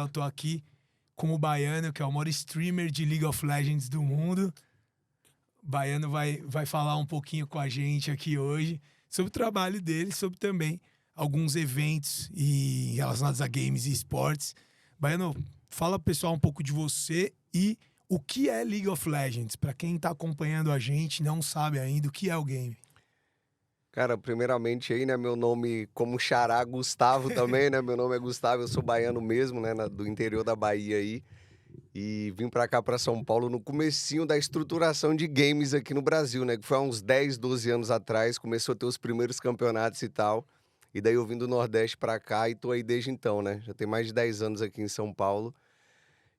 eu tô aqui com o Baiano, que é o maior streamer de League of Legends do mundo. O Baiano vai falar um pouquinho com a gente aqui hoje sobre o trabalho dele, sobre também alguns eventos relacionados a games e esportes. Baiano, fala pro pessoal um pouco de você e o que é League of Legends. Para quem tá acompanhando a gente não sabe ainda o que é o game. Cara, primeiramente aí, né, meu nome como xará, Gustavo também, né, meu nome é Gustavo, eu sou baiano mesmo, né, do interior da Bahia aí, e vim pra cá, pra São Paulo, no comecinho da estruturação de games aqui no Brasil, né, que foi há uns 10, 12 anos atrás, começou a ter os primeiros campeonatos e tal, e daí eu vim do Nordeste pra cá e tô aí desde então, né, já tem mais de 10 anos aqui em São Paulo.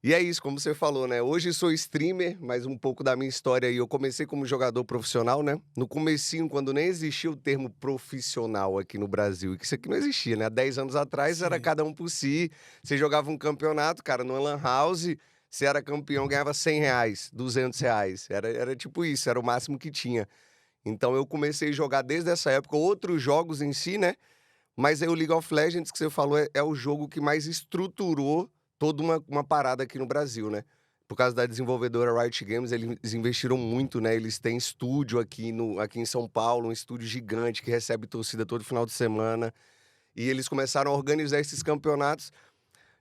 E é isso, como você falou, né? Hoje sou streamer, mas um pouco da minha história aí. Eu comecei como jogador profissional, né? No comecinho, quando nem existia o termo profissional aqui no Brasil. E que isso aqui não existia, né? Há 10 anos atrás era Sim. cada um por si. Você jogava um campeonato, cara, numa lan house, você era campeão, ganhava R$ 100, R$ 200. Era tipo isso, era o máximo que tinha. Então eu comecei a jogar desde essa época outros jogos em si, né? Mas aí o League of Legends que você falou é o jogo que mais estruturou toda uma parada aqui no Brasil, né? Por causa da desenvolvedora Riot Games, eles investiram muito, né? Eles têm estúdio aqui em São Paulo, um estúdio gigante que recebe torcida todo final de semana. E eles começaram a organizar esses campeonatos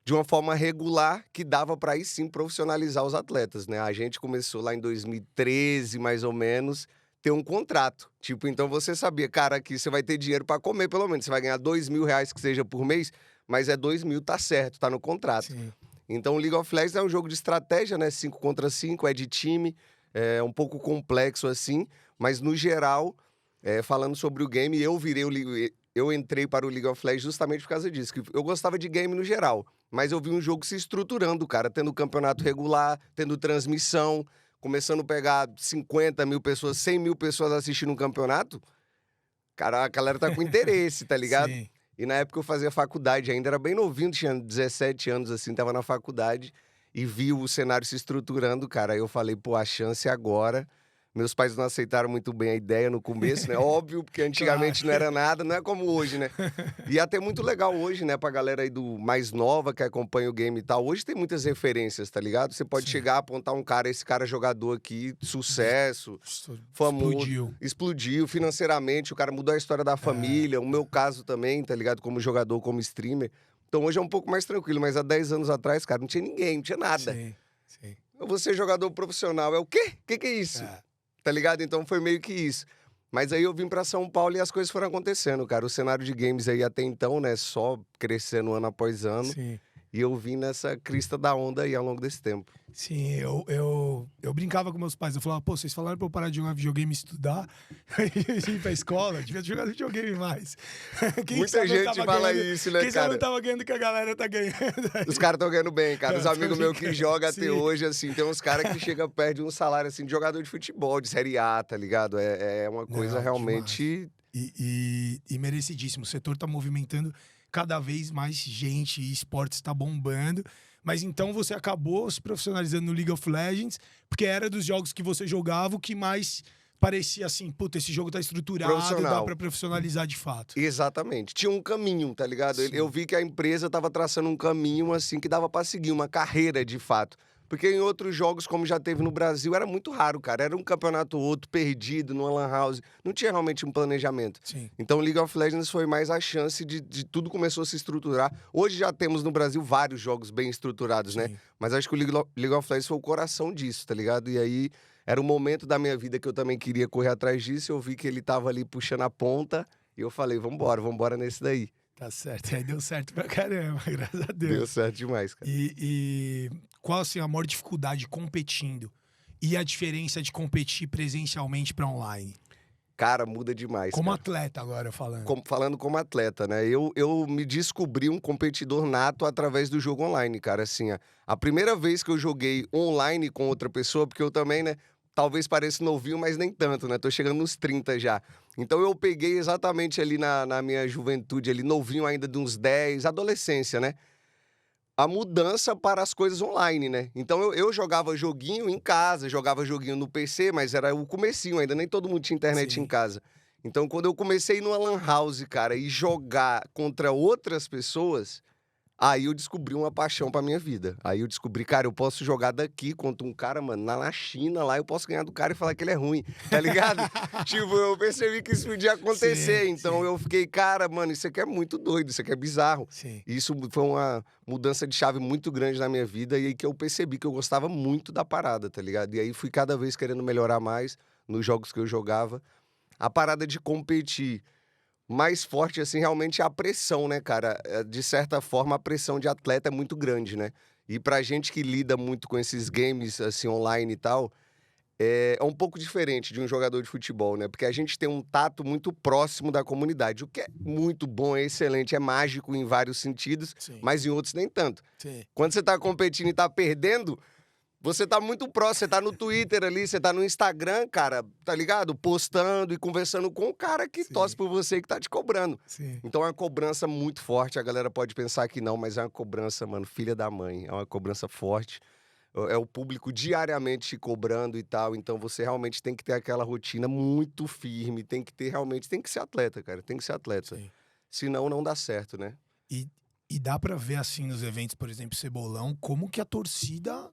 de uma forma regular que dava para aí sim profissionalizar os atletas, né? A gente começou lá em 2013, mais ou menos, ter um contrato. Tipo, então você sabia, cara, aqui você vai ter dinheiro para comer pelo menos. Você vai ganhar R$ 2.000 que seja por mês, mas é 2.000, tá certo, tá no contrato. Sim. Então o League of Legends é um jogo de estratégia, né? 5 contra 5, é de time, é um pouco complexo assim, mas no geral, falando sobre o game, eu entrei para o League of Legends justamente por causa disso, que eu gostava de game no geral, mas eu vi um jogo se estruturando, cara, tendo campeonato regular, tendo transmissão, começando a pegar 50 mil pessoas, 100 mil pessoas assistindo um campeonato, cara, a galera tá com interesse, tá ligado? Sim. E na época eu fazia faculdade ainda, era bem novinho, tinha 17 anos, assim, tava na faculdade e vi o cenário se estruturando, cara. Aí eu falei, pô, a chance é agora. Meus pais não aceitaram muito bem a ideia no começo, né? Óbvio, porque antigamente não Claro. era nada, não é como hoje, né? E é até muito legal hoje, né, pra galera aí do mais nova que acompanha o game e tal. Hoje tem muitas referências, tá ligado? Você pode Sim. chegar, apontar um cara, esse cara jogador aqui, sucesso, famoso, Explodiu. explodiu financeiramente, o cara mudou a história da família, o meu caso também, tá ligado? Como jogador, como streamer. Então hoje é um pouco mais tranquilo, mas há 10 anos atrás, cara, não tinha ninguém, não tinha nada. Sim, sim. Eu vou ser jogador profissional, é o quê? O que é isso? É. Tá ligado? Então foi meio que isso. Mas aí eu vim pra São Paulo e as coisas foram acontecendo, cara. O cenário de games aí até então, né, só crescendo ano após ano. Sim. E eu vim nessa crista da onda aí ao longo desse tempo. Sim, eu brincava com meus pais. Eu falava, pô, vocês falaram pra eu parar de jogar videogame e estudar, e ir pra escola, devia ter jogado videogame mais. Muita sabe eu gente tava fala ganhando- isso, né, Quem sabe eu cara? não tava ganhando o que a galera tá ganhando. Os caras estão ganhando bem, cara. Não, Os tô amigos meus que brincando. jogam até Sim. hoje, assim, tem uns caras que chegam perto de um salário, assim, de jogador de futebol, de Série A, tá ligado? É uma coisa Não, realmente... E merecidíssimo. O setor tá movimentando cada vez mais gente e esportes tá bombando. Mas então você acabou se profissionalizando no League of Legends, porque era dos jogos que você jogava o que mais parecia assim, puta, esse jogo tá estruturado, dá Profissional. pra profissionalizar de fato. Exatamente. Tinha um caminho, tá ligado? Sim. Eu vi que a empresa tava traçando um caminho, assim, que dava pra seguir, uma carreira, de fato. Porque em outros jogos, como já teve no Brasil, era muito raro, cara. Era um campeonato ou outro, perdido, numa lan house. Não tinha realmente um planejamento. Sim. Então, League of Legends foi mais a chance de tudo começou a se estruturar. Hoje já temos no Brasil vários jogos bem estruturados, né? Sim. Mas acho que o League of Legends foi o coração disso, tá ligado? E aí, era um momento da minha vida que eu também queria correr atrás disso. Eu vi que ele tava ali puxando a ponta. E eu falei, vambora nesse daí. Tá certo. E aí deu certo pra caramba, graças a Deu Deus. certo demais, cara. E qual assim, a maior dificuldade competindo? E a diferença de competir presencialmente pra online? Cara, muda demais, Como cara. atleta agora falando. Falando como atleta, né? Eu me descobri um competidor nato através do jogo online, cara. Assim, a primeira vez que eu joguei online com outra pessoa, porque eu também, né? Talvez pareça novinho, mas nem tanto, né? Tô chegando nos 30 já. Então eu peguei exatamente ali na minha juventude, ali novinho ainda de uns 10, adolescência, né? A mudança para as coisas online, né? Então eu jogava joguinho em casa, jogava joguinho no PC, mas era o comecinho ainda, nem todo mundo tinha internet em Sim. casa. Então quando eu comecei numa lan house, cara, e jogar contra outras pessoas, Aí eu descobri uma paixão pra minha vida. Aí eu descobri, cara, eu posso jogar daqui contra um cara, mano, na China, lá eu posso ganhar do cara e falar que ele é ruim, tá ligado? Tipo, eu percebi que isso podia acontecer. Sim, Então sim. eu fiquei, cara, mano, isso aqui é muito doido, isso aqui é bizarro. Sim. E isso foi uma mudança de chave muito grande na minha vida e aí que eu percebi que eu gostava muito da parada, tá ligado? E aí fui cada vez querendo melhorar mais nos jogos que eu jogava. A parada de competir mais forte, assim, realmente é a pressão, né, cara? De certa forma, a pressão de atleta é muito grande, né? E pra gente que lida muito com esses games, assim, online e tal, é um pouco diferente de um jogador de futebol, né? Porque a gente tem um tato muito próximo da comunidade, o que é muito bom, é excelente, é mágico em vários sentidos, Sim. mas em outros nem tanto. Sim. Quando você tá competindo e tá perdendo, você tá muito próximo, você tá no Twitter ali, você tá no Instagram, cara, tá ligado? Postando e conversando com o cara que Sim. torce por você e que tá te cobrando. Sim. Então é uma cobrança muito forte, a galera pode pensar que não, mas é uma cobrança, mano, filha da mãe, é uma cobrança forte. É o público diariamente te cobrando e tal, então você realmente tem que ter aquela rotina muito firme, tem que ter realmente, tem que ser atleta, cara, tem que ser atleta. Sim. Senão não dá certo, né? E dá pra ver, assim, nos eventos, por exemplo, Cebolão, como que a torcida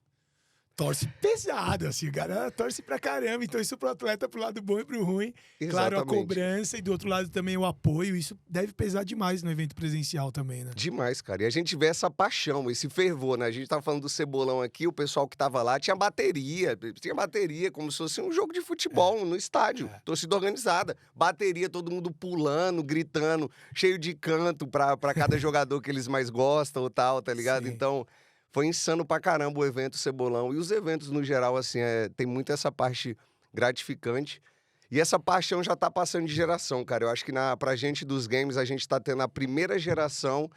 torce pesado, assim, o cara torce pra caramba. Então isso pro atleta, pro lado bom e pro ruim. Claro, a Exatamente. cobrança e do outro lado também o apoio. Isso deve pesar demais no evento presencial também, né? Demais, cara. E a gente vê essa paixão, esse fervor, né? A gente tava falando do Cebolão aqui, o pessoal que tava lá tinha bateria como se fosse um jogo de futebol no estádio, torcida organizada. Bateria, todo mundo pulando, gritando, cheio de canto pra cada jogador que eles mais gostam ou tal, tá ligado? Sim. Então, foi insano pra caramba o evento Cebolão. E os eventos, no geral, assim, tem muito essa parte gratificante. E essa paixão já tá passando de geração, cara. Eu acho que pra gente dos games, a gente tá tendo a primeira geração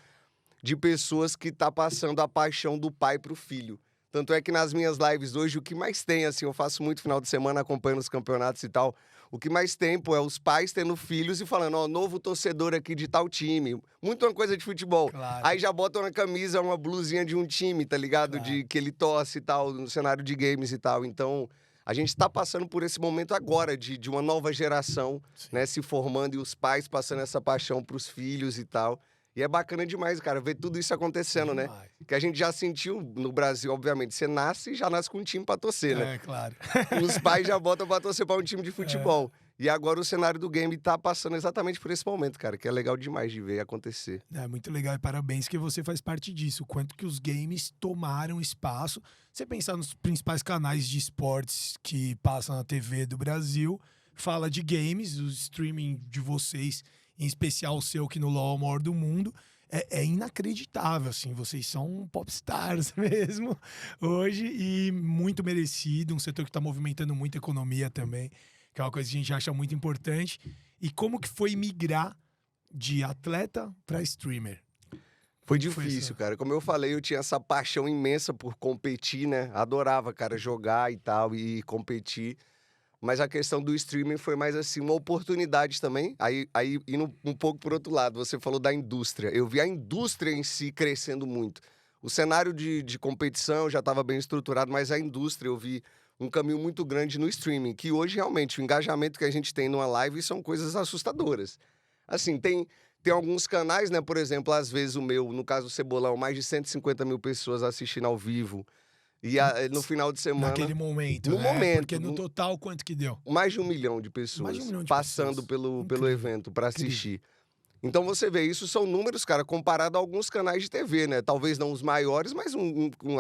de pessoas que tá passando a paixão do pai pro filho. Tanto é que nas minhas lives hoje, o que mais tem, assim, eu faço muito final de semana acompanhando os campeonatos e tal, o que mais tem, pô, é os pais tendo filhos e falando, ó, novo torcedor aqui de tal time. Muito uma coisa de futebol. Claro. Aí já botam na camisa uma blusinha de um time, tá ligado? Claro. De que ele torce e tal, no cenário de games e tal. Então, a gente tá passando por esse momento agora de uma nova geração, Sim. né, se formando e os pais passando essa paixão pros filhos e tal. E é bacana demais, cara, ver tudo isso acontecendo, né? Demais. Que a gente já sentiu no Brasil, obviamente. Você nasce e já nasce com um time pra torcer, né? É, claro. Os pais já botam pra torcer pra um time de futebol. E agora o cenário do game tá passando exatamente por esse momento, cara, que é legal demais de ver acontecer. É muito legal e parabéns que você faz parte disso. O quanto que os games tomaram espaço. Você pensar nos principais canais de esportes que passam na TV do Brasil, fala de games, o streaming de vocês, em especial o seu, que no LoL é o maior do mundo. É inacreditável, assim, vocês são popstars mesmo hoje e muito merecido, um setor que está movimentando muita economia também, que é uma coisa que a gente acha muito importante. E como que foi migrar de atleta para streamer? Foi Foi difícil, essa- cara. Como eu falei, eu tinha essa paixão imensa por competir, né? Adorava, cara, jogar e tal, e competir. Mas a questão do streaming foi mais assim, uma oportunidade também. Aí indo um pouco por outro lado, você falou da indústria. Eu vi a indústria em si crescendo muito. O cenário de competição já estava bem estruturado, mas a indústria eu vi um caminho muito grande no streaming, que hoje realmente o engajamento que a gente tem numa live são coisas assustadoras. Assim, tem alguns canais, né? Por exemplo, às vezes o meu, no caso do Cebolão, mais de 150 mil pessoas assistindo ao vivo. E no final de semana... Naquele momento, No né? momento, Porque no total, quanto que deu? mais de 1 milhão de pessoas Mais de 1 milhão de passando pessoas. pelo Incrível, evento para incrível. assistir. Então você vê, isso são números, cara, comparado a alguns canais de TV, né? Talvez não os maiores, mas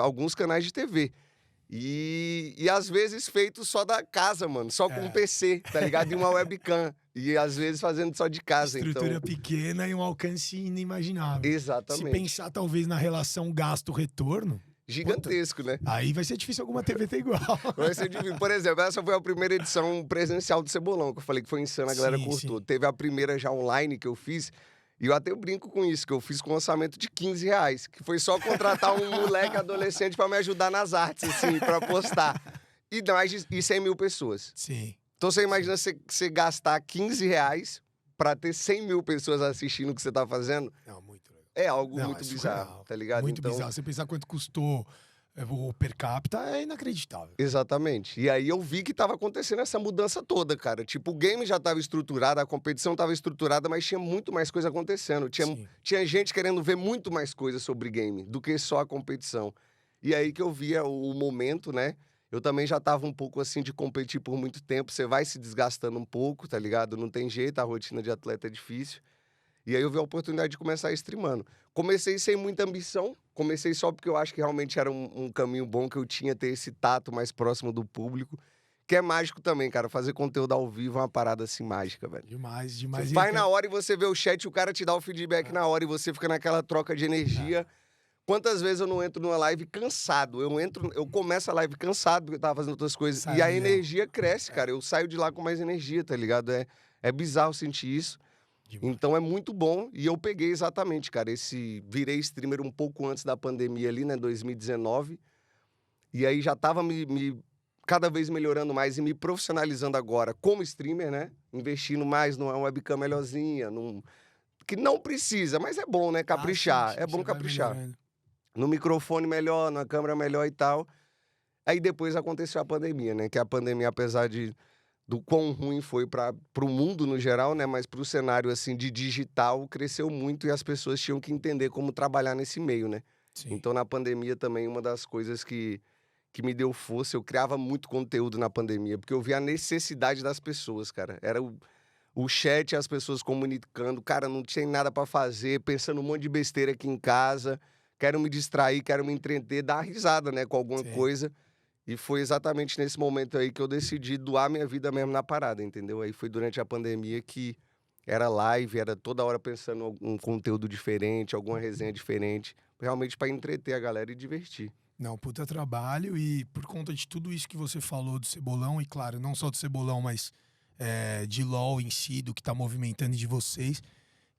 alguns canais de TV. E às vezes feito só da casa, mano. Só com um PC, tá ligado? E uma webcam. E às vezes fazendo só de casa, Estrutura então... pequena e um alcance inimaginável. Se Exatamente. pensar talvez na relação gasto-retorno, Gigantesco, né? aí vai ser difícil alguma TV ter igual. Vai ser difícil. Por exemplo, essa foi a primeira edição presencial do Cebolão, que eu falei que foi insano, a galera Sim, curtou. sim. Teve a primeira já online que eu fiz, e eu até brinco com isso, que eu fiz com um orçamento de R$ 15, que foi só contratar um moleque adolescente pra me ajudar nas artes, assim, pra postar. E mais de 100 mil pessoas. Sim. Então você imagina você gastar R$ 15 pra ter 100 mil pessoas assistindo o que você tá fazendo? Não, muito legal. É algo Não, muito é bizarro, surreal. tá ligado? Muito Então, bizarro. Você pensar quanto custou O per capita é inacreditável. Exatamente. E aí eu vi que tava acontecendo essa mudança toda, cara. Tipo, o game já tava estruturado, a competição tava estruturada, mas tinha muito mais coisa acontecendo. Sim. Tinha gente querendo ver muito mais coisa sobre game do que só a competição. E aí que eu via o momento, né? Eu também já tava um pouco assim de competir por muito tempo. Você vai se desgastando um pouco, tá ligado? Não tem jeito, a rotina de atleta é difícil. E aí eu vi a oportunidade de começar streamando. Comecei sem muita ambição, comecei só porque eu acho que realmente era um caminho bom que eu tinha, ter esse tato mais próximo do público, que é mágico também, cara. Fazer conteúdo ao vivo é uma parada assim mágica, velho. Demais, Você demais. vai na hora e você vê o chat, o cara te dá o feedback na hora e você fica naquela troca de energia. Quantas vezes eu não entro numa live cansado? Eu começo a live cansado porque eu tava fazendo outras coisas. Sai E a a milhão. energia cresce, cara. Eu saio de lá com mais energia, tá ligado? É bizarro sentir isso. Demais. Então é muito bom e eu peguei exatamente, cara, virei streamer um pouco antes da pandemia ali, né, 2019, e aí já tava cada vez melhorando mais e me profissionalizando agora como streamer, né, investindo mais numa webcam melhorzinha, que não precisa, mas é bom, né, caprichar, Sim, é bom você vai caprichar. melhorando. No microfone melhor, na câmera melhor e tal. Aí depois aconteceu a pandemia, né, que a pandemia, apesar do quão ruim foi para o mundo no geral, né? Mas para o cenário assim de digital cresceu muito e as pessoas tinham que entender como trabalhar nesse meio, né? Sim. Então na pandemia também uma das coisas que me deu força, eu criava muito conteúdo na pandemia, porque eu via a necessidade das pessoas, cara. Era o chat, as pessoas comunicando, cara, não tinha nada para fazer, pensando um monte de besteira aqui em casa, quero me distrair, quero me entreter, dar risada, né, com alguma Sim. coisa. E foi exatamente nesse momento aí que eu decidi doar minha vida mesmo na parada, entendeu? Aí foi durante a pandemia que era live, era toda hora pensando em algum conteúdo diferente, alguma resenha diferente, realmente para entreter a galera e divertir. Não, puta trabalho e por conta de tudo isso que você falou do Cebolão, e claro, não só do Cebolão, mas de LoL em si, do que tá movimentando de vocês,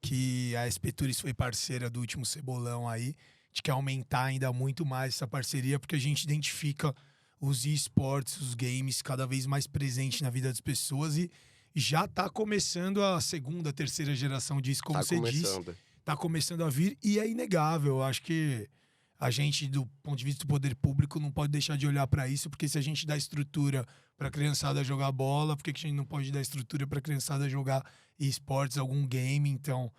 que a SP Tours foi parceira do último Cebolão aí, de que aumentar ainda muito mais essa parceria, porque a gente identifica os esportes, os games cada vez mais presentes na vida das pessoas e já tá começando a segunda, terceira geração disso, como Tá você disse, começando. tá começando a vir e é inegável. Eu acho que a gente, do ponto de vista do poder público, não pode deixar de olhar para isso, porque se a gente dá estrutura para a criançada jogar bola, por que a gente não pode dar estrutura para a criançada jogar esportes, algum game? Então,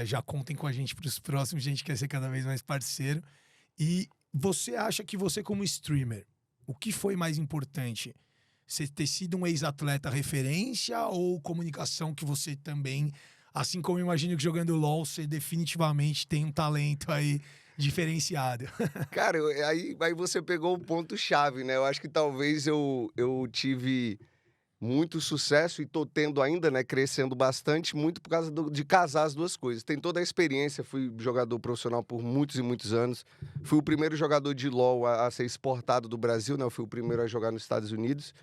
já contem com a gente para os próximos, a gente quer ser cada vez mais parceiro. E você acha que você, como streamer, o que foi mais importante? Você ter sido um ex-atleta referência ou comunicação que você também, assim como eu imagino que jogando LoL, você definitivamente tem um talento aí diferenciado? Cara, aí você pegou o ponto-chave, né? Eu acho que talvez eu tive muito sucesso e tô tendo ainda, né, crescendo bastante, muito por causa de casar as duas coisas. Tem toda a experiência, fui jogador profissional por muitos e muitos anos. Fui o primeiro jogador de LoL a ser exportado do Brasil, né? Eu fui o primeiro a jogar nos Estados Unidos.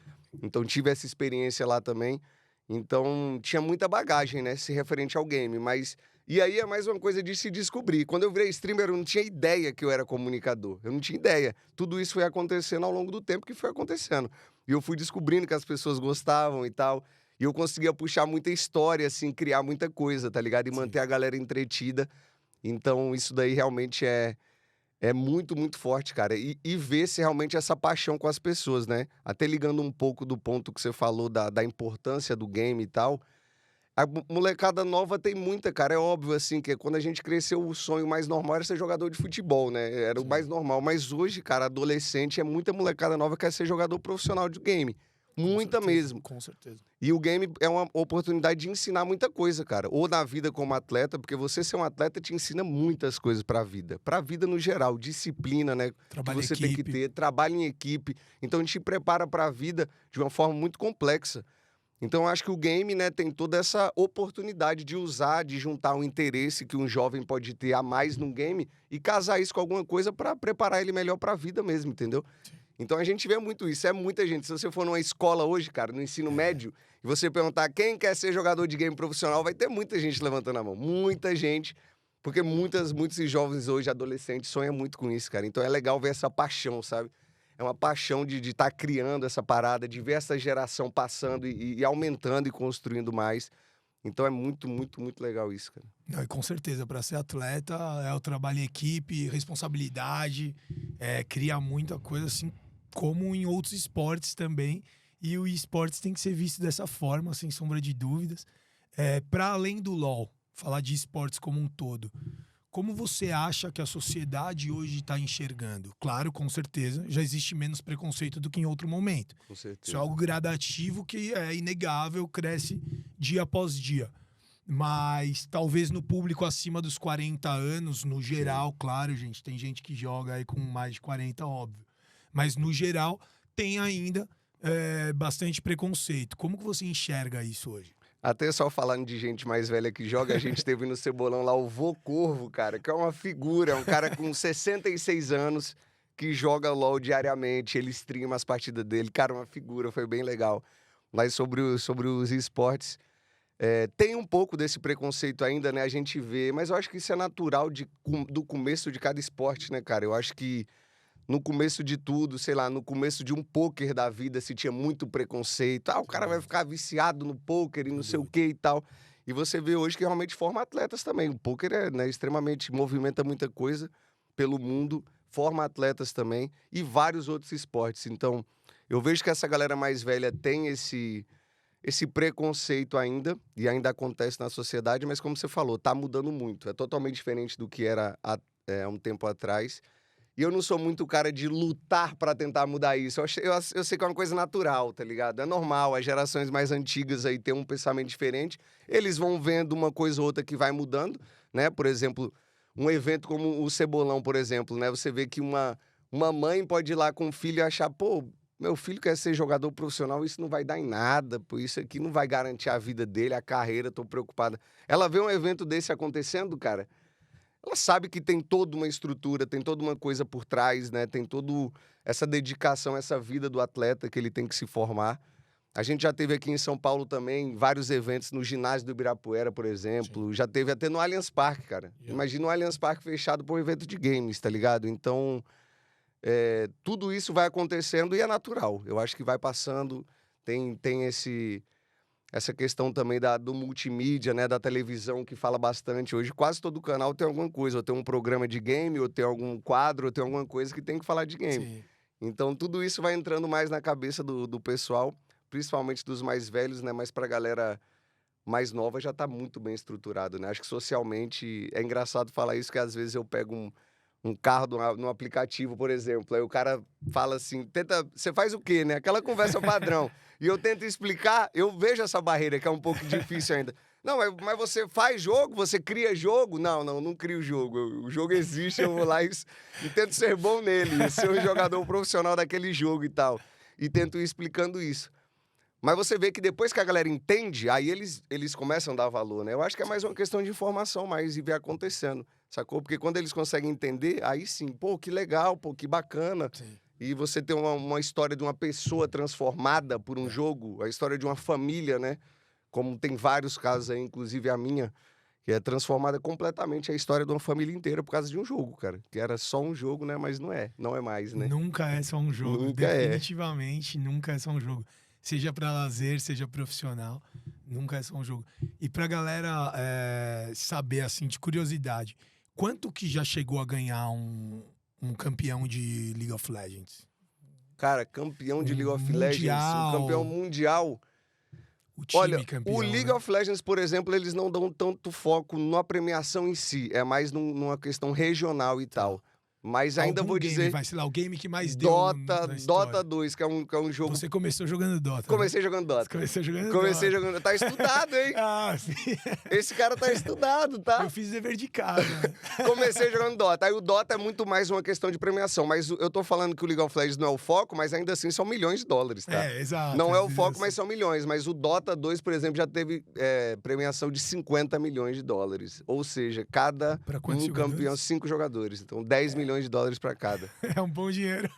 Então tive essa experiência lá também. Então tinha muita bagagem, né, se referente ao game, mas e aí é mais uma coisa de se descobrir. Quando eu virei streamer, eu não tinha ideia que eu era comunicador. Eu não tinha ideia. Tudo isso foi acontecendo ao longo do tempo que foi acontecendo. E eu fui descobrindo que as pessoas gostavam e tal. E eu conseguia puxar muita história, assim, criar muita coisa, tá ligado? E Sim. manter a galera entretida. Então, isso daí realmente é muito, muito forte, cara. E ver se realmente essa paixão com as pessoas, né? Até ligando um pouco do ponto que você falou da importância do game e tal. A molecada nova tem muita, cara. É óbvio, assim, que quando a gente cresceu, o sonho mais normal era ser jogador de futebol, né? Era o Sim. mais normal. Mas hoje, cara, adolescente, é muita molecada nova que quer ser jogador profissional de game. Muita mesmo. Com certeza. E o game é uma oportunidade de ensinar muita coisa, cara. Ou na vida como atleta, porque você ser um atleta te ensina muitas coisas pra vida. Pra vida no geral, disciplina, né? Trabalho que você em tem que equipe. ter, trabalho em equipe. Então, te prepara pra vida de uma forma muito complexa. Então, eu acho que o game, né, tem toda essa oportunidade de usar, de juntar um interesse que um jovem pode ter a mais num game e casar isso com alguma coisa pra preparar ele melhor pra vida mesmo, entendeu? Sim. Então a gente vê muito isso, é muita gente. Se você for numa escola hoje, cara, no ensino médio, e você perguntar quem quer ser jogador de game profissional, vai ter muita gente levantando a mão. Muita gente. Porque muitos jovens hoje, adolescentes, sonham muito com isso, cara. Então é legal ver essa paixão, sabe? É uma paixão de estar criando essa parada, de ver essa geração passando e aumentando e construindo mais. Então é muito, muito, muito legal isso, cara. Não, e com certeza, para ser atleta é o trabalho em equipe, responsabilidade, cria muita coisa, assim como em outros esportes também. E o esportes tem que ser visto dessa forma, sem sombra de dúvidas. Para além do LoL, falar de esportes como um todo, como você acha que a sociedade hoje está enxergando? Claro, com certeza, já existe menos preconceito do que em outro momento. Com Isso é certeza. algo gradativo que é inegável, cresce dia após dia. Mas talvez no público acima dos 40 anos, no geral, claro, gente, tem gente que joga aí com mais de 40, óbvio. Mas no geral, tem ainda bastante preconceito. Como que você enxerga isso hoje? Até só falando de gente mais velha que joga, a gente teve no Cebolão lá o Vô Corvo, cara, que é uma figura, é um cara com 66 anos que joga LOL diariamente, ele streama as partidas dele, cara, uma figura, foi bem legal. Mas sobre os esportes, tem um pouco desse preconceito ainda, né, a gente vê, mas eu acho que isso é natural do começo de cada esporte, né, cara, eu acho que no começo de tudo, sei lá, no começo de um pôquer da vida, se tinha muito preconceito. O cara vai ficar viciado no pôquer e não sei o que e tal. E você vê hoje que realmente forma atletas também. O pôquer extremamente, movimenta muita coisa pelo mundo, forma atletas também e vários outros esportes. Então, eu vejo que essa galera mais velha tem esse preconceito ainda, e ainda acontece na sociedade, mas como você falou, tá mudando muito. É totalmente diferente do que era há um tempo atrás. E eu não sou muito o cara de lutar pra tentar mudar isso. Eu sei que é uma coisa natural, tá ligado? É normal, as gerações mais antigas aí têm um pensamento diferente. Eles vão vendo uma coisa ou outra que vai mudando, né? Por exemplo, um evento como o Cebolão, por exemplo, né? Você vê que uma mãe pode ir lá com o filho e achar, pô, meu filho quer ser jogador profissional, isso não vai dar em nada, pô, isso aqui não vai garantir a vida dele, a carreira, tô preocupada. Ela vê um evento desse acontecendo, cara, ela sabe que tem toda uma estrutura, tem toda uma coisa por trás, né? Tem toda essa dedicação, essa vida do atleta que ele tem que se formar. A gente já teve aqui em São Paulo também vários eventos no ginásio do Ibirapuera, por exemplo. Sim. Já teve até no Allianz Parque, cara. Yeah. Imagina o Allianz Parque fechado por um evento de games, tá ligado? Então, tudo isso vai acontecendo e é natural. Eu acho que vai passando, tem essa questão também do multimídia, né, da televisão, que fala bastante. Hoje quase todo canal tem alguma coisa, ou tem um programa de game, ou tem algum quadro, ou tem alguma coisa que tem que falar de game. Sim. Então tudo isso vai entrando mais na cabeça do pessoal, principalmente dos mais velhos, né, mas pra galera mais nova já tá muito bem estruturado, né. Acho que socialmente, é engraçado falar isso, que às vezes eu pego um carro no aplicativo, por exemplo, aí o cara fala assim, você faz o quê, né? Aquela conversa padrão. E eu tento explicar, eu vejo essa barreira, que é um pouco difícil ainda. Não, mas você faz jogo? Você cria jogo? Não crio jogo. O jogo existe, eu vou lá e tento ser bom nele, ser um jogador profissional daquele jogo e tal. E tento ir explicando isso. Mas você vê que depois que a galera entende, aí eles começam a dar valor, né? Eu acho que é mais uma questão de informação mais e ver acontecendo, sacou? Porque quando eles conseguem entender, aí sim, pô, que legal, pô, que bacana. Sim. E você tem uma história de uma pessoa transformada por um jogo, a história de uma família, né? Como tem vários casos aí, inclusive a minha, que é transformada completamente a história de uma família inteira por causa de um jogo, cara. Que era só um jogo, né? Mas não é mais, né? Nunca é só um jogo, nunca definitivamente nunca é só um jogo. Seja para lazer, seja profissional, nunca é só um jogo. E pra galera saber, assim, de curiosidade, quanto que já chegou a ganhar um campeão de League of Legends? Cara, campeão de League of Legends, um campeão mundial. O time Olha, campeão, o League of Legends, por exemplo, eles não dão tanto foco na premiação em si, é mais numa questão regional e tal. Mas ainda vou dizer... Vai, sei lá, o game que mais Dota, deu na história. Dota 2, que é um jogo... Você começou jogando Dota, Comecei jogando Dota. Comecei jogando... Tá estudado, hein? Ah, sim. Esse cara tá estudado, tá? Eu fiz dever de casa. Comecei jogando Dota. Aí o Dota é muito mais uma questão de premiação. Mas eu tô falando que o League of Legends não é o foco, mas ainda assim são milhões de dólares, tá? Exato. Não é o foco, mas são milhões. Mas o Dota 2, por exemplo, já teve premiação de 50 milhões de dólares. Ou seja, cada campeão, 5 jogadores. Então, 10 milhões de dólares pra cada. É um bom dinheiro.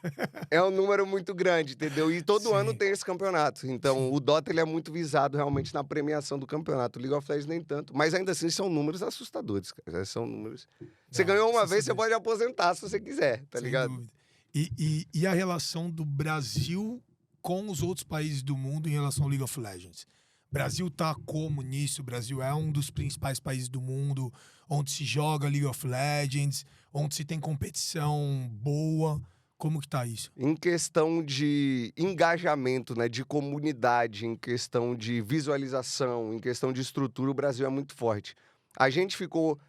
É um número muito grande, entendeu? E todo ano tem esse campeonato. Então, o Dota ele é muito visado realmente na premiação do campeonato. O League of Legends nem tanto. Mas ainda assim são números assustadores, cara. São números... Você ganhou uma vez, você pode aposentar se você quiser, tá ligado? Sem dúvida. E a relação do Brasil com os outros países do mundo em relação ao League of Legends? Brasil tá como nisso? O Brasil é um dos principais países do mundo, onde se joga League of Legends, onde se tem competição boa. Como que tá isso? Em questão de engajamento, né, de comunidade, em questão de visualização, em questão de estrutura, o Brasil é muito forte. A gente ficou,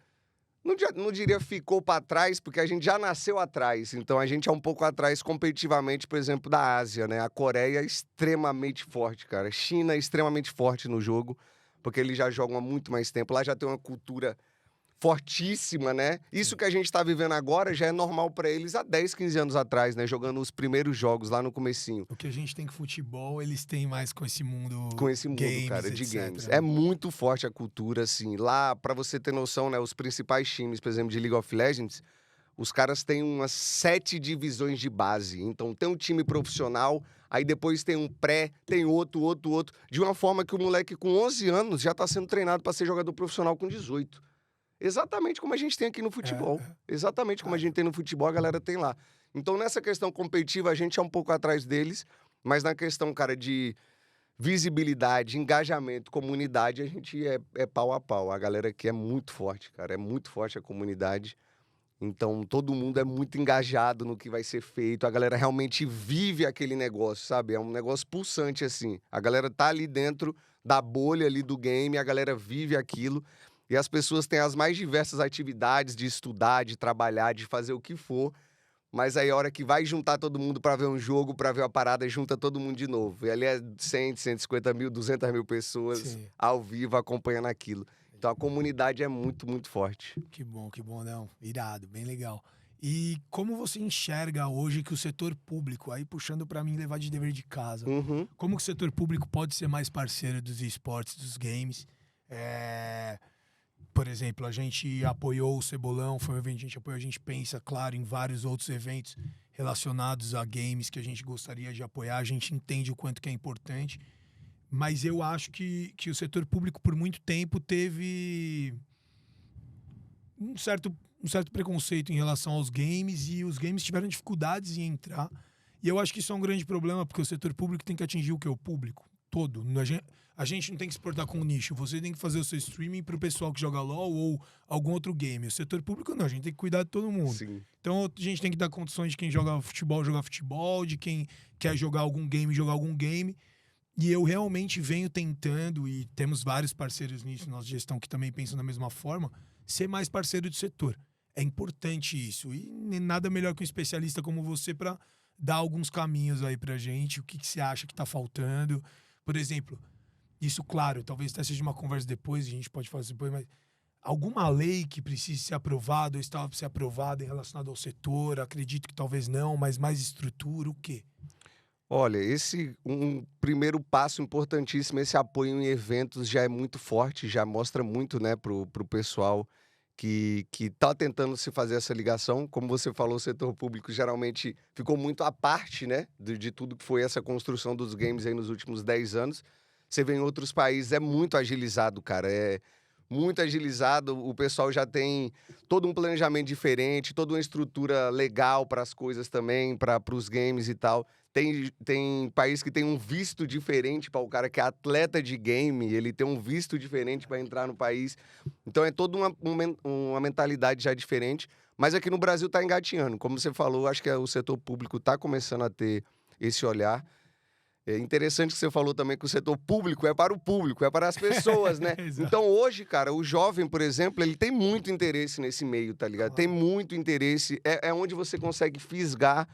não diria ficou para trás, porque a gente já nasceu atrás. Então a gente é um pouco atrás competitivamente, por exemplo, da Ásia, né? A Coreia é extremamente forte, cara. China é extremamente forte no jogo, porque eles já jogam há muito mais tempo. Lá já tem uma cultura fortíssima, né? Isso Sim. que a gente tá vivendo agora já é normal para eles há 10, 15 anos atrás, né? Jogando os primeiros jogos lá no comecinho. O que a gente tem com futebol, eles têm mais com esse Com mundo esse mundo, games, cara, de etc, games. É né? muito forte a cultura, assim. Lá, pra você ter noção, né? Os principais times, por exemplo, de League of Legends, os caras têm umas 7 divisões de base. Então, tem um time profissional, aí depois tem um pré, tem outro. De uma forma que o moleque com 11 anos já tá sendo treinado pra ser jogador profissional com 18. Exatamente como a gente tem aqui no futebol. É. Exatamente como a Cara, gente tem no futebol, a galera tem lá. Então, nessa questão competitiva, a gente é um pouco atrás deles, mas na questão, cara, de visibilidade, engajamento, comunidade, a gente é pau a pau. A galera aqui é muito forte, cara. É muito forte a comunidade. Então, todo mundo é muito engajado no que vai ser feito. A galera realmente vive aquele negócio, sabe? É um negócio pulsante, assim. A galera tá ali dentro da bolha ali do game, a galera vive aquilo. E as pessoas têm as mais diversas atividades de estudar, de trabalhar, de fazer o que for. Mas aí a hora que vai juntar todo mundo pra ver um jogo, pra ver uma parada, junta todo mundo de novo. E ali é 100, 150 mil, 200 mil pessoas sim. ao vivo acompanhando aquilo. Então a comunidade é muito, muito forte. Que bom, não. Irado, bem legal. E como você enxerga hoje que o setor público, aí puxando pra mim levar de dever de casa, Uhum. como que o setor público pode ser mais parceiro dos esportes, dos games? Por exemplo, a gente apoiou o Cebolão, foi um evento que a gente apoiou, a gente pensa, claro, em vários outros eventos relacionados a games que a gente gostaria de apoiar, a gente entende o quanto que é importante, mas eu acho que o setor público por muito tempo teve um certo preconceito em relação aos games e os games tiveram dificuldades em entrar. E eu acho que isso é um grande problema, porque o setor público tem que atingir o que? O público todo. A gente não tem que se portar com o nicho. Você tem que fazer o seu streaming para o pessoal que joga LOL ou algum outro game. O setor público não, a gente tem que cuidar de todo mundo. Sim. Então a gente tem que dar condições de quem joga futebol, jogar futebol, de quem quer jogar algum game, jogar algum game. E eu realmente venho tentando, e temos vários parceiros nisso, nossa gestão que também pensam da mesma forma, ser mais parceiro do setor. É importante isso. E nada melhor que um especialista como você para dar alguns caminhos aí pra gente, o que você acha que tá faltando. Por exemplo, isso, claro, talvez até seja uma conversa depois, a gente pode fazer depois, mas alguma lei que precise ser aprovada ou estava para ser aprovada em relacionado ao setor, acredito que talvez não, mas mais estrutura, o quê? Olha, esse um primeiro passo importantíssimo, esse apoio em eventos já é muito forte, já mostra muito, né, pro pessoal que tá tentando se fazer essa ligação. Como você falou, o setor público geralmente ficou muito à parte, né, de tudo que foi essa construção dos games aí nos últimos 10 anos. Você vê em outros países, é muito agilizado, cara, é muito agilizado, o pessoal já tem todo um planejamento diferente, toda uma estrutura legal para as coisas também, para os games e tal. Tem país que tem um visto diferente para o cara que é atleta de game, ele tem um visto diferente para entrar no país. Então é toda uma mentalidade já diferente. Mas aqui no Brasil está engatinhando. Como você falou, acho que o setor público está começando a ter esse olhar. É interessante que você falou também que o setor público é para o público, é para as pessoas, né? Exato. Então hoje, cara, o jovem, por exemplo, ele tem muito interesse nesse meio, tá ligado? Tem Claro. muito interesse. É onde você consegue fisgar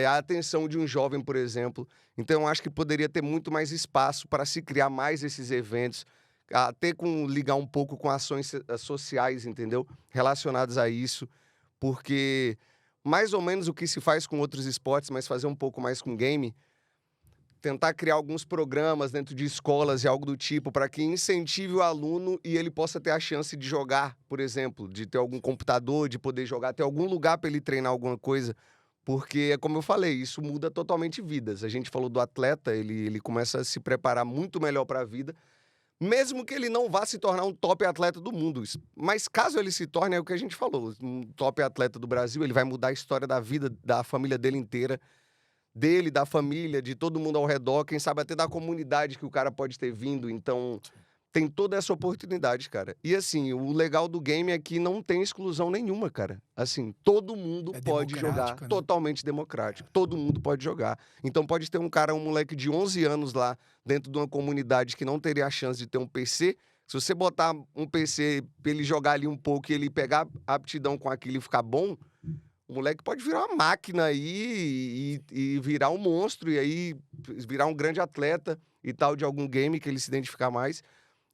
a atenção de um jovem, por exemplo. Então eu acho que poderia ter muito mais espaço para se criar mais esses eventos, até ligar um pouco com ações sociais, entendeu? Relacionadas a isso, porque mais ou menos o que se faz com outros esportes, mas fazer um pouco mais com game, tentar criar alguns programas dentro de escolas e algo do tipo para que incentive o aluno e ele possa ter a chance de jogar, por exemplo, de ter algum computador, de poder jogar, ter algum lugar para ele treinar alguma coisa, porque, como eu falei, isso muda totalmente vidas. A gente falou do atleta, ele começa a se preparar muito melhor para a vida, mesmo que ele não vá se tornar um top atleta do mundo. Mas caso ele se torne, é o que a gente falou, um top atleta do Brasil, ele vai mudar a história da vida da família dele inteira, dele, da família, de todo mundo ao redor, quem sabe até da comunidade que o cara pode ter vindo. Então, tem toda essa oportunidade, cara. E assim, o legal do game é que não tem exclusão nenhuma, cara. Assim, todo mundo pode jogar, democrático, né? totalmente democrático. Todo mundo pode jogar. Então pode ter um moleque de 11 anos lá, dentro de uma comunidade que não teria a chance de ter um PC. Se você botar um PC pra ele jogar ali um pouco e ele pegar aptidão com aquilo e ficar bom, o moleque pode virar uma máquina aí e virar um monstro, e aí virar um grande atleta e tal de algum game que ele se identificar mais.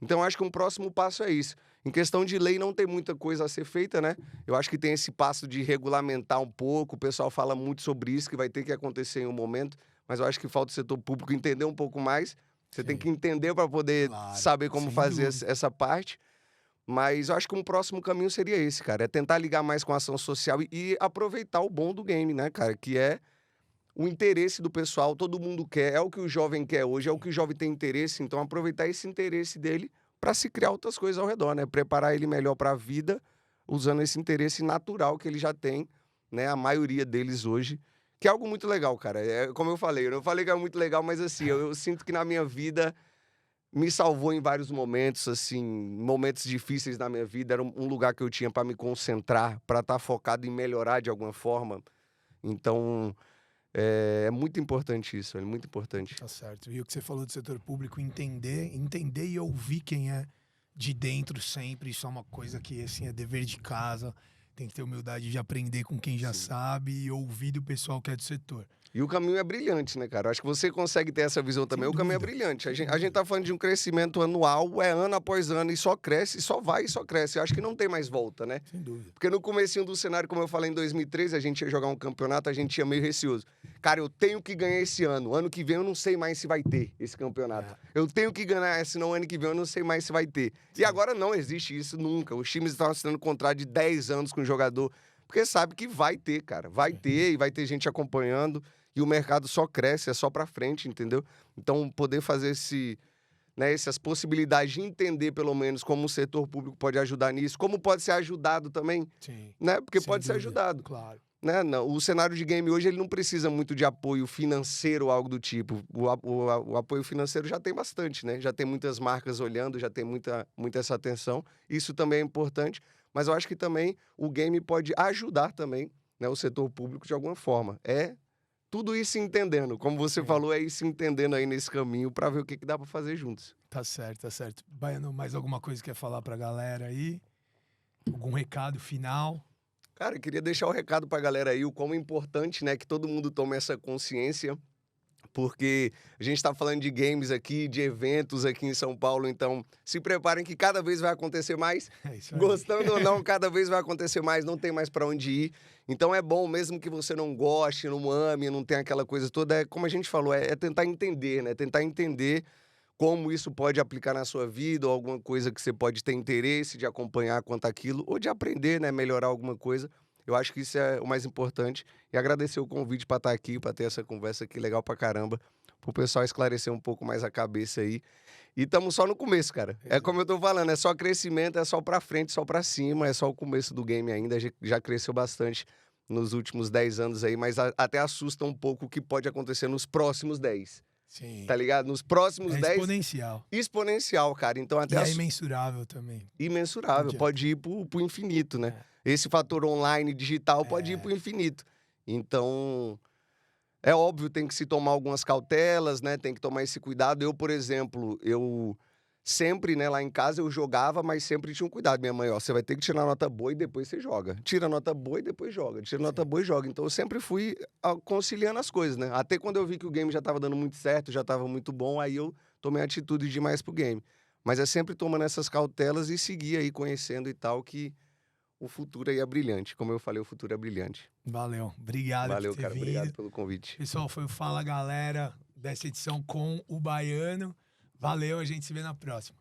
Então, eu acho que um próximo passo é isso. Em questão de lei, não tem muita coisa a ser feita, né? Eu acho que tem esse passo de regulamentar um pouco. O pessoal fala muito sobre isso, que vai ter que acontecer em um momento. Mas eu acho que falta o setor público entender um pouco mais. Você tem que entender para poder saber como fazer essa parte. Mas eu acho que um próximo caminho seria esse, cara. É tentar ligar mais com a ação social e aproveitar o bom do game, né, cara? Que é o interesse do pessoal, todo mundo quer, é o que o jovem quer hoje, é o que o jovem tem interesse, então aproveitar esse interesse dele para se criar outras coisas ao redor, né? Preparar ele melhor para a vida, usando esse interesse natural que ele já tem, né? A maioria deles hoje, que é algo muito legal, cara. É como eu não falei que é muito legal, mas assim, eu sinto que na minha vida me salvou em vários momentos, assim, momentos difíceis na minha vida, era um lugar que eu tinha para me concentrar, para estar focado em melhorar de alguma forma. Então, é muito importante isso, é muito importante. Tá certo. E o que você falou do setor público, entender e ouvir quem é de dentro sempre, isso é uma coisa que, assim, é dever de casa. Tem que ter humildade de aprender com quem já sabe e ouvir do pessoal que é do setor. E o caminho é brilhante, né, cara? Acho que você consegue ter essa visão também. O caminho é brilhante. A gente tá falando de um crescimento anual, é ano após ano, e só cresce, e só vai e só cresce. Eu acho que não tem mais volta, né? Sem dúvida. Porque no comecinho do cenário, como eu falei, em 2013, a gente ia jogar um campeonato, a gente ia meio receoso. Cara, eu tenho que ganhar esse ano. Ano que vem eu não sei mais se vai ter esse campeonato. Eu tenho que ganhar, senão ano que vem eu não sei mais se vai ter. E agora não existe isso nunca. Os times estão assinando contrato de 10 anos com o jogador, porque sabe que vai ter, cara. Vai ter, e vai ter gente acompanhando. E o mercado só cresce, é só pra frente, entendeu? Então, poder fazer essas possibilidades de entender, pelo menos, como o setor público pode ajudar nisso, como pode ser ajudado também, né? Porque pode ser ajudado. Claro. Né? Não, o cenário de game hoje ele não precisa muito de apoio financeiro ou algo do tipo. O apoio financeiro já tem bastante, né? Já tem muitas marcas olhando, já tem muita essa atenção. Isso também é importante. Mas eu acho que também o game pode ajudar também, né, o setor público de alguma forma. Tudo isso entendendo. Como você falou, é isso entendendo aí nesse caminho para ver o que dá para fazer juntos. Tá certo, tá certo. Baiano, mais alguma coisa que quer falar pra galera aí? Algum recado final? Cara, eu queria deixar o recado pra galera aí, o quão importante, né, que todo mundo tome essa consciência, porque a gente tá falando de games aqui, de eventos aqui em São Paulo, então se preparem que cada vez vai acontecer mais. É isso aí. Gostando ou não, cada vez vai acontecer mais, não tem mais pra onde ir. Então é bom, mesmo que você não goste, não ame, não tenha aquela coisa toda, como a gente falou, é tentar entender, né? Tentar entender como isso pode aplicar na sua vida, ou alguma coisa que você pode ter interesse de acompanhar quanto àquilo, ou de aprender, né? Melhorar alguma coisa. Eu acho que isso é o mais importante. E agradecer o convite para estar aqui, para ter essa conversa aqui legal pra caramba, pro pessoal esclarecer um pouco mais a cabeça aí. E estamos só no começo, cara. É como eu tô falando, é só crescimento, é só pra frente, só pra cima, é só o começo do game ainda. Já cresceu bastante nos últimos 10 anos aí, mas até assusta um pouco o que pode acontecer nos próximos 10. Sim. Tá ligado? Nos próximos 10... exponencial. Exponencial, cara. Então até E é imensurável também. Imensurável. Pode ir pro infinito, né? Esse fator online, digital, pode ir pro infinito. Então, é óbvio, tem que se tomar algumas cautelas, né? Tem que tomar esse cuidado. Eu, por exemplo, sempre, né, lá em casa eu jogava, mas sempre tinha um cuidado. Minha mãe, ó, você vai ter que tirar nota boa e depois você joga. Tira nota boa e depois joga. Tira nota boa e joga. Então eu sempre fui conciliando as coisas, né? Até quando eu vi que o game já tava dando muito certo, já tava muito bom, aí eu tomei a atitude de ir mais pro game. Mas é sempre tomando essas cautelas e seguir aí conhecendo e tal, que o futuro aí é brilhante. Como eu falei, o futuro é brilhante. Valeu. Obrigado Valeu, por ter cara. vindo. Obrigado pelo convite. Pessoal, foi o Fala Galera dessa edição com o Baiano. Valeu, a gente se vê na próxima.